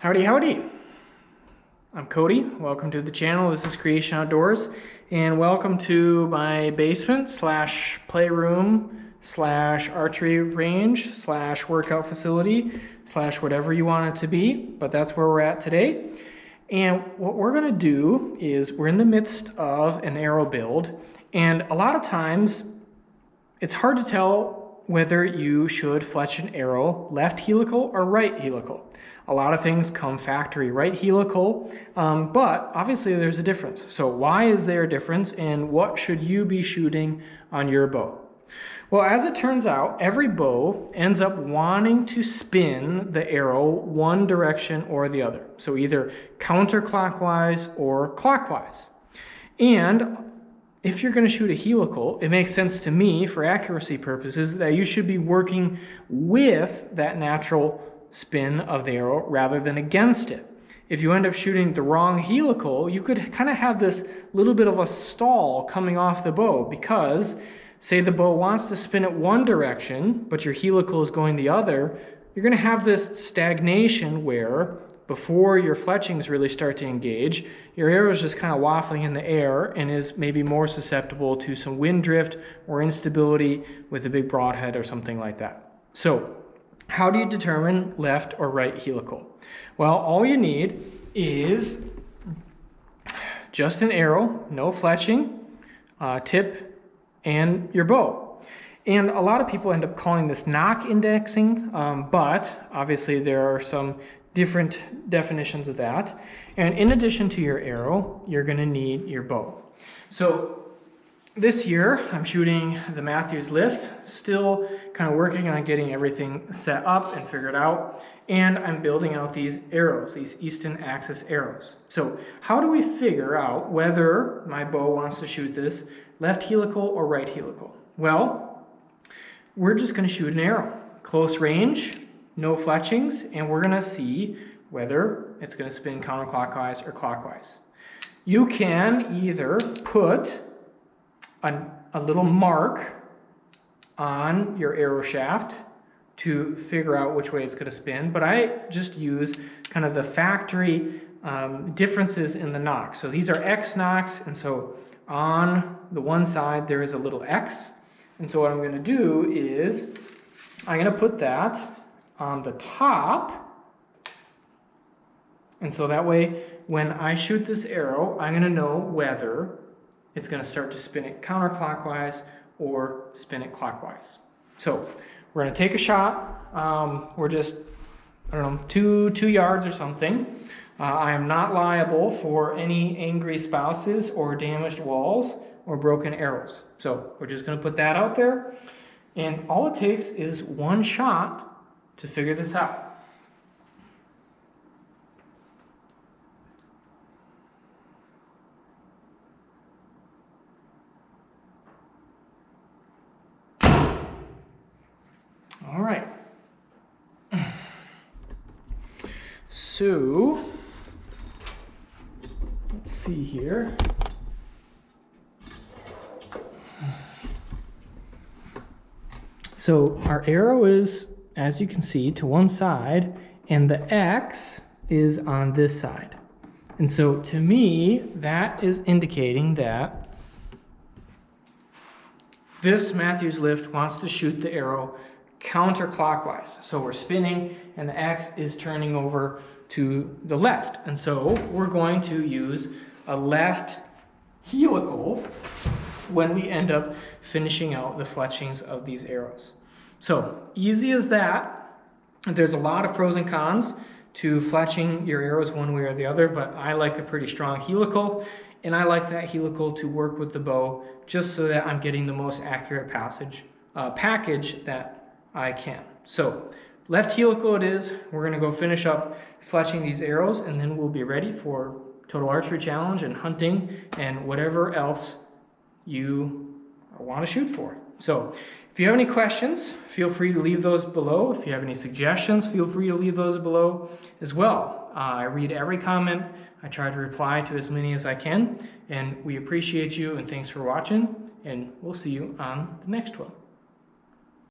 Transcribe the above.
Howdy, howdy. I'm Cody. Welcome to the channel. This is Creation Outdoors, and welcome to my basement slash playroom slash archery range slash workout facility slash whatever you want it to be, but that's where we're at today. And what we're going to do is we're in the midst of an arrow build, and a lot of times it's hard to tell whether you should fletch an arrow left helical or right helical. A lot of things come factory right helical, but obviously there's a difference. So why is there a difference, and what should you be shooting on your bow? Well, as it turns out, every bow ends up wanting to spin the arrow one direction or the other. So either counterclockwise or clockwise. And if you're going to shoot a helical, it makes sense to me for accuracy purposes that you should be working with that natural spin of the arrow rather than against it. If you end up shooting the wrong helical, you could kind of have this little bit of a stall coming off the bow, because say the bow wants to spin it one direction, but your helical is going the other, you're going to have this stagnation where before your fletchings really start to engage, your arrow is just kind of waffling in the air and is maybe more susceptible to some wind drift or instability with a big broadhead or something like that. So how do you determine left or right helical? Well, all you need is just an arrow, no fletching, tip, and your bow. And a lot of people end up calling this knock indexing, but obviously there are some different definitions of that. And in addition to your arrow, you're going to need your bow. So this year, I'm shooting the Matthews Lift, still kind of working on getting everything set up and figured out, and I'm building out these arrows, these Easton Axis arrows. So how do we figure out whether my bow wants to shoot this left helical or right helical? Well, we're just going to shoot an arrow, close range, no fletchings, and we're going to see whether it's going to spin counterclockwise or clockwise. You can either put a little mark on your arrow shaft to figure out which way it's going to spin, but I just use kind of the factory differences in the knock. So these are X knocks, and so on the one side there is a little X, and so what I'm going to do is I'm going to put that on the top, and so that way when I shoot this arrow, I'm going to know whether it's going to start to spin it counterclockwise or spin it clockwise. So we're going to take a shot. We're just, I don't know, two yards or something. I am not liable for any angry spouses or damaged walls or broken arrows. So we're just going to put that out there. And all it takes is one shot to figure this out. All right, so let's see here. So our arrow is, as you can see, to one side, and the X is on this side. And so to me, that is indicating that this Matthews Lift wants to shoot the arrow counterclockwise. So we're spinning and the X is turning over to the left. And so we're going to use a left helical when we end up finishing out the fletchings of these arrows. So easy as that. There's a lot of pros and cons to fletching your arrows one way or the other, but I like a pretty strong helical, and I like that helical to work with the bow just so that I'm getting the most accurate package that I can. So left helical it is. We're going to go finish up fletching these arrows, and then we'll be ready for Total Archery Challenge and hunting and whatever else you want to shoot for. So if you have any questions, feel free to leave those below. If you have any suggestions, feel free to leave those below as well. I read every comment. I try to reply to as many as I can, and we appreciate you, and thanks for watching, and we'll see you on the next one.